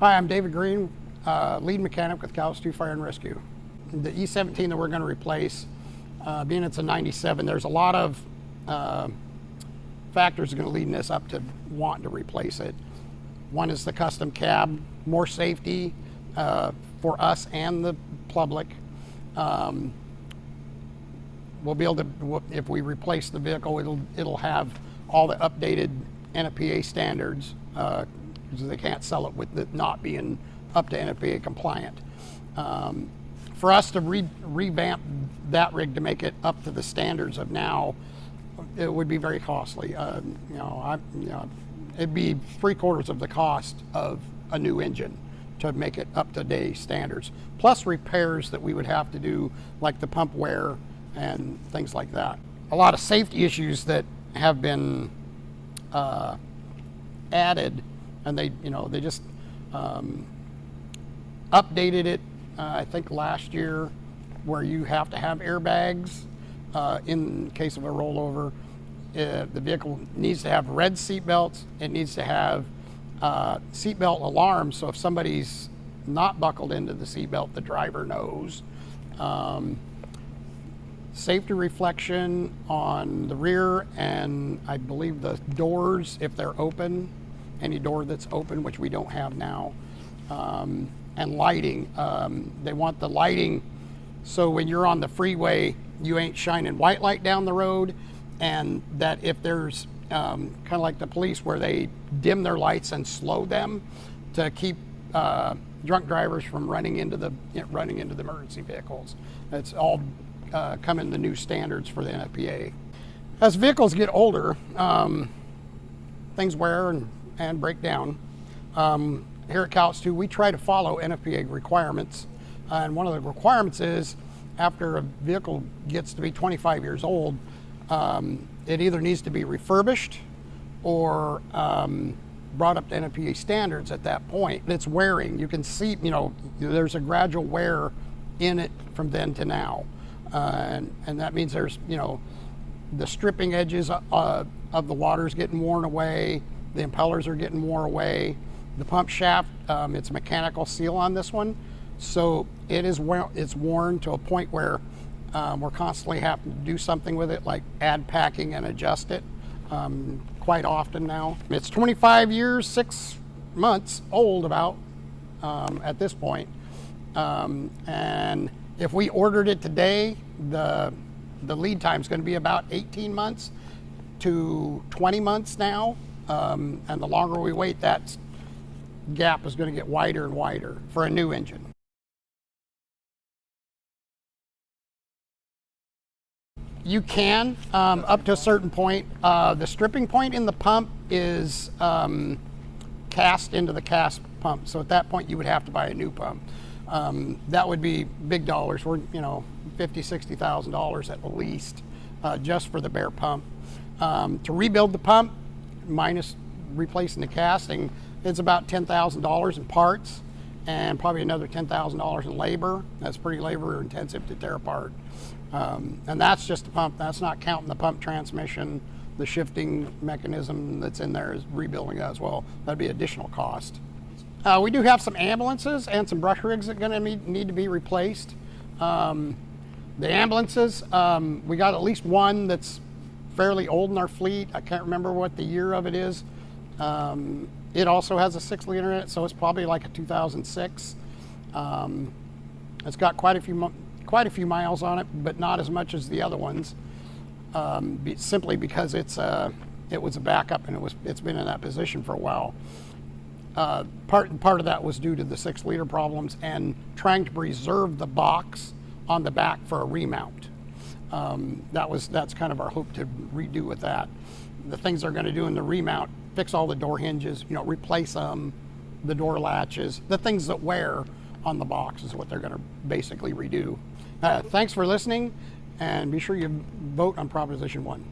Hi, I'm David Green, lead mechanic with Calais Fire and Rescue. The E17 that we're going to replace, being it's a 97, there's a lot of factors that are going to lead us up to wanting to replace it. One is the custom cab, more safety for us and the public. We'll be able to, if we replace the vehicle, it'll have all the updated NFPA standards, because they can't sell it with it not being up to NFPA compliant. For us to revamp that rig to make it up to the standards of now, it would be very costly. It'd be 3/4 of the cost of a new engine to make it up to date standards, plus repairs that we would have to do, like the pump wear and things like that. A lot of safety issues that have been added, and they just updated it, I think last year, where you have to have airbags in case of a rollover. The vehicle needs to have red seat belts. It needs to have seatbelt alarms, so if somebody's not buckled into the seatbelt, the driver knows. Safety reflection on the rear, and I believe the doors, if they're open, any door that's open, which we don't have now, and lighting. They want the lighting so when you're on the freeway, you ain't shining white light down the road, and that if there's kind of like the police where they dim their lights and slow them to keep drunk drivers from running into the emergency vehicles. It's all come in the new standards for the NFPA. As vehicles get older, things wear and break down. Here at Calais 2, we try to follow NFPA requirements, and one of the requirements is after a vehicle gets to be 25 years old, it either needs to be refurbished or brought up to NFPA standards at that point. It's wearing. You can see, there's a gradual wear in it from then to now. And that means there's, the stripping edges of the water's getting worn away, the impellers are getting worn away. The pump shaft, it's a mechanical seal on this one, so it's worn to a point where we're constantly having to do something with it, like add packing and adjust it quite often now. It's 25 years, 6 months old about at this point. And if we ordered it today, the lead time is going to be about 18 months to 20 months now. And the longer we wait, that gap is going to get wider and wider for a new engine. You can, up to a certain point. The stripping point in the pump is cast into the cast pump. So at that point, you would have to buy a new pump. That would be big dollars. We're, $50,000, $60,000 at least, just for the bare pump. To rebuild the pump, minus replacing the casting, it's about $10,000 in parts and probably another $10,000 in labor. That's pretty labor intensive to tear apart. And that's just the pump. That's not counting the pump transmission. The shifting mechanism that's in there is rebuilding that as well. That'd be additional cost. We do have some ambulances and some brush rigs that are going to need to be replaced. The ambulances, we got at least one that's fairly old in our fleet. I can't remember what the year of it is. It also has a 6-liter in it, so it's probably like a 2006. It's got quite a few miles on it, but not as much as the other ones, simply because it was a backup and it's been in that position for a while. Part of that was due to the 6-liter problems and trying to preserve the box on the back for a remount. That's kind of our hope to redo with that. The things they're going to do in the remount: fix all the door hinges, replace them, the door latches, the things that wear on the box is what they're going to basically redo. Thanks for listening, and be sure you vote on Proposition 1.